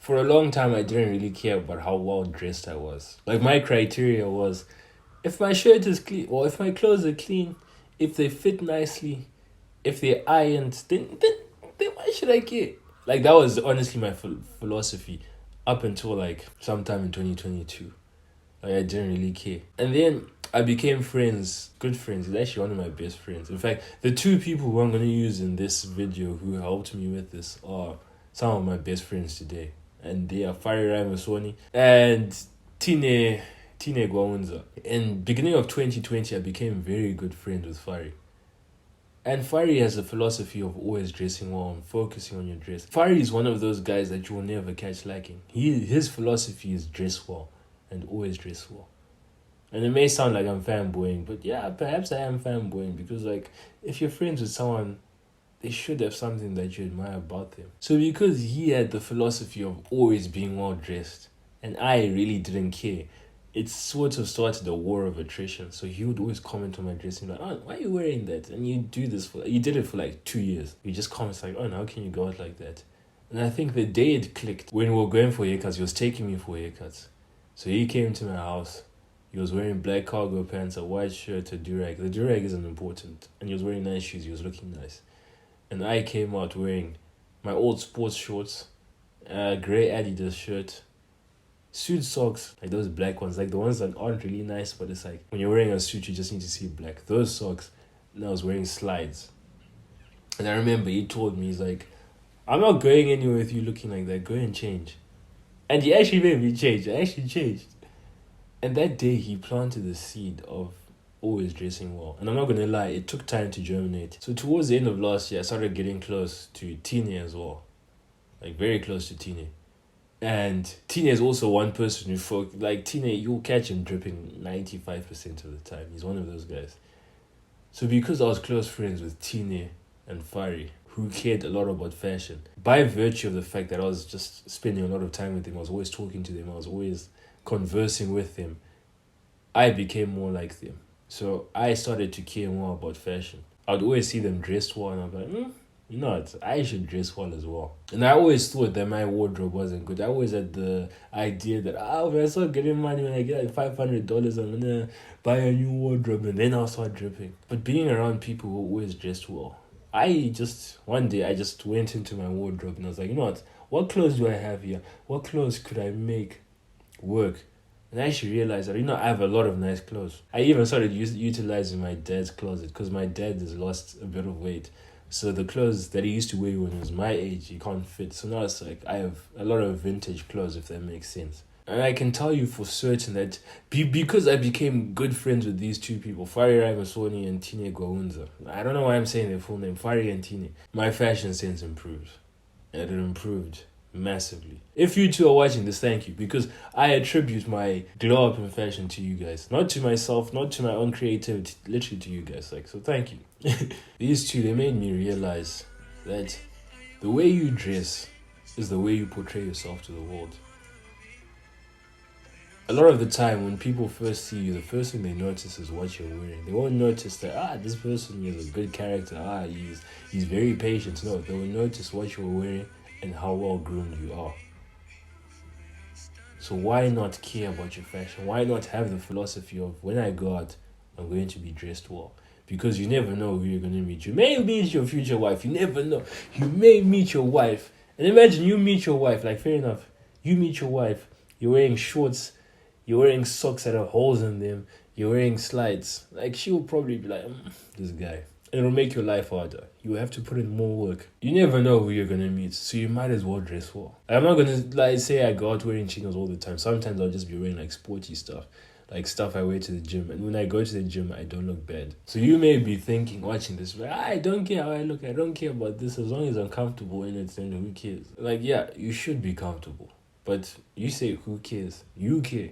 For a long time, I didn't really care about how well dressed I was. Like, my criteria was, if my shirt is clean, or if my clothes are clean, if they fit nicely, if they're ironed, then why should I care? Like, that was honestly my philosophy up until like sometime in 2022. Like, I didn't really care. And then I became friends, good friends. He's actually one of my best friends. In fact, the two people who I'm going to use in this video who helped me with this are some of my best friends today. And they are Fari Ramaswani and Tine Gwaunza. In beginning of 2020, I became very good friends with Fari. And Fari has a philosophy of always dressing well and focusing on your dress. Fari is one of those guys that you will never catch lacking. His philosophy is dress well and always dress well. And it may sound like I'm fanboying, but yeah, perhaps I am fanboying because, like, if you're friends with someone, they should have something that you admire about them. So because he had the philosophy of always being well dressed, and I really didn't care, it sort of started a war of attrition. So he would always comment on my dressing, like, "Oh, why are you wearing that?" And you did it for like 2 years. You just comment like, "Oh, how can you go out like that?" And I think the day it clicked, when we were going for haircuts, he was taking me for haircuts. So he came to my house. He was wearing black cargo pants, a white shirt, a durag. The durag isn't important. And he was wearing nice shoes. He was looking nice. And I came out wearing my old sports shorts, a grey Adidas shirt, suit socks, like those black ones, like the ones that aren't really nice, but it's like when you're wearing a suit, you just need to see black. Those socks, and I was wearing slides. And I remember he told me, he's like, "I'm not going anywhere with you looking like that. Go and change." And he actually made me change. I actually changed. And that day, he planted the seed of always dressing well. And I'm not going to lie, it took time to germinate. So towards the end of last year, I started getting close to Tine as well. Like, very close to Tine. And Tine is also one person who, like, Tine, you'll catch him dripping 95% of the time. He's one of those guys. So because I was close friends with Tine and Fari, who cared a lot about fashion, by virtue of the fact that I was just spending a lot of time with them, I was always talking to them, I was always conversing with them, I became more like them. So I started to care more about fashion. I would always see them dressed well, and I'm like, you know what, I should dress well as well. And I always thought that my wardrobe wasn't good. I always had the idea that, when I start getting money, when I get like $500, I'm gonna buy a new wardrobe and then I'll start dripping. But being around people who always dressed well, one day I just went into my wardrobe and I was like, you know what clothes do I have here? What clothes could I make work? And I actually realized that, I have a lot of nice clothes. I even started utilizing my dad's closet because my dad has lost a bit of weight. So the clothes that he used to wear when he was my age, he can't fit. So now it's like I have a lot of vintage clothes, if that makes sense. And I can tell you for certain that because I became good friends with these two people, Fari Ramaswani and Tine Gwaunza. I don't know why I'm saying their full name, Fari and Tine. My fashion sense improved. And it improved massively. If you two are watching this, thank you, because I attribute my glow up in fashion to you guys, not to myself, not to my own creativity, literally to you guys. So thank you. These two, they made me realize that the way you dress is the way you portray yourself to the world. A lot of the time when people first see you, the first thing they notice is what you're wearing. They won't notice that this person is a good character, he's very patient. No, they will notice what you're wearing and how well groomed you are. So why not care about your fashion? Why not have the philosophy of, when I go out, I'm going to be dressed well? Because you never know who you're going to meet. You may meet your future wife. You never know. You may meet your wife. And imagine you meet your wife. Like, fair enough. You meet your wife. You're wearing shorts. You're wearing socks that have holes in them. You're wearing slides. Like, she will probably be like, this guy. And it'll make your life harder. You have to put in more work. You never know who you're going to meet, so you might as well dress well. I'm not going to say I go out wearing chinos all the time. Sometimes I'll just be wearing like sporty stuff, like stuff I wear to the gym. And when I go to the gym, I don't look bad. So you may be thinking, watching this, like, I don't care how I look. I don't care about this. As long as I'm comfortable in it, then who cares? Like, yeah, you should be comfortable. But you say, who cares? You care.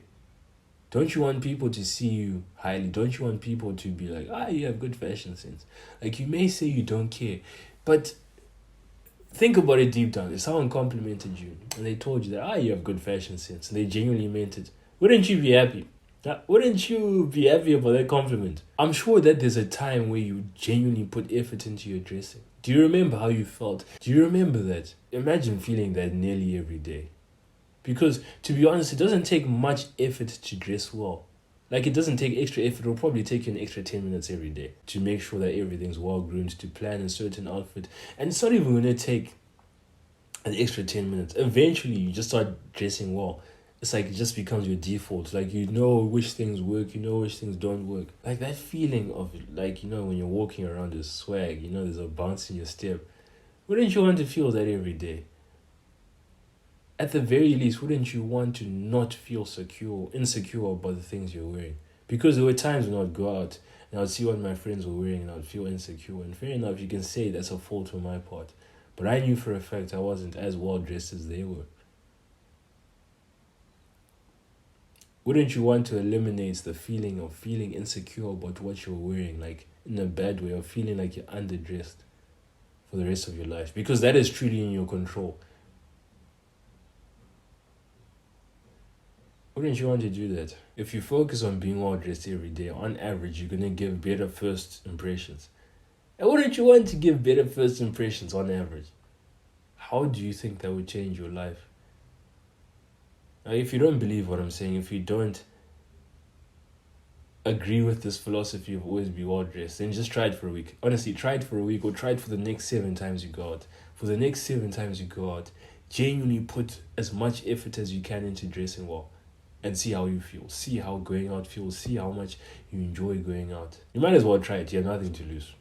Don't you want people to see you highly? Don't you want people to be like, you have good fashion sense? Like, you may say you don't care, but think about it deep down. If someone complimented you and they told you that, you have good fashion sense, and they genuinely meant it, wouldn't you be happy? Wouldn't you be happy about that compliment? I'm sure that there's a time where you genuinely put effort into your dressing. Do you remember how you felt? Do you remember that? Imagine feeling that nearly every day. Because to be honest, it doesn't take much effort to dress well. Like it doesn't take extra effort. It'll probably take you an extra 10 minutes every day to make sure that everything's well groomed, to plan a certain outfit. And it's not even gonna take an extra 10 minutes. Eventually you just start dressing well. It's like it just becomes your default. Like you know which things work, you know which things don't work. Like that feeling of like, when you're walking around with swag, there's a bounce in your step. Wouldn't you want to feel that every day? At the very least, wouldn't you want to not feel insecure about the things you're wearing? Because there were times when I'd go out and I'd see what my friends were wearing and I'd feel insecure. And fair enough, you can say that's a fault on my part. But I knew for a fact I wasn't as well dressed as they were. Wouldn't you want to eliminate the feeling of feeling insecure about what you're wearing, like in a bad way, or feeling like you're underdressed for the rest of your life? Because that is truly in your control. Wouldn't you want to do that? If you focus on being well dressed every day, on average, you're going to give better first impressions. And wouldn't you want to give better first impressions on average? How do you think that would change your life? Now, if you don't believe what I'm saying, if you don't agree with this philosophy of always be well dressed, then just try it for a week. Honestly, try it for a week or try it for the next 7 times you go out. For the next 7 times you go out, genuinely put as much effort as you can into dressing well. And see how you feel. See how going out feels. See how much you enjoy going out. You might as well try it. You have nothing to lose.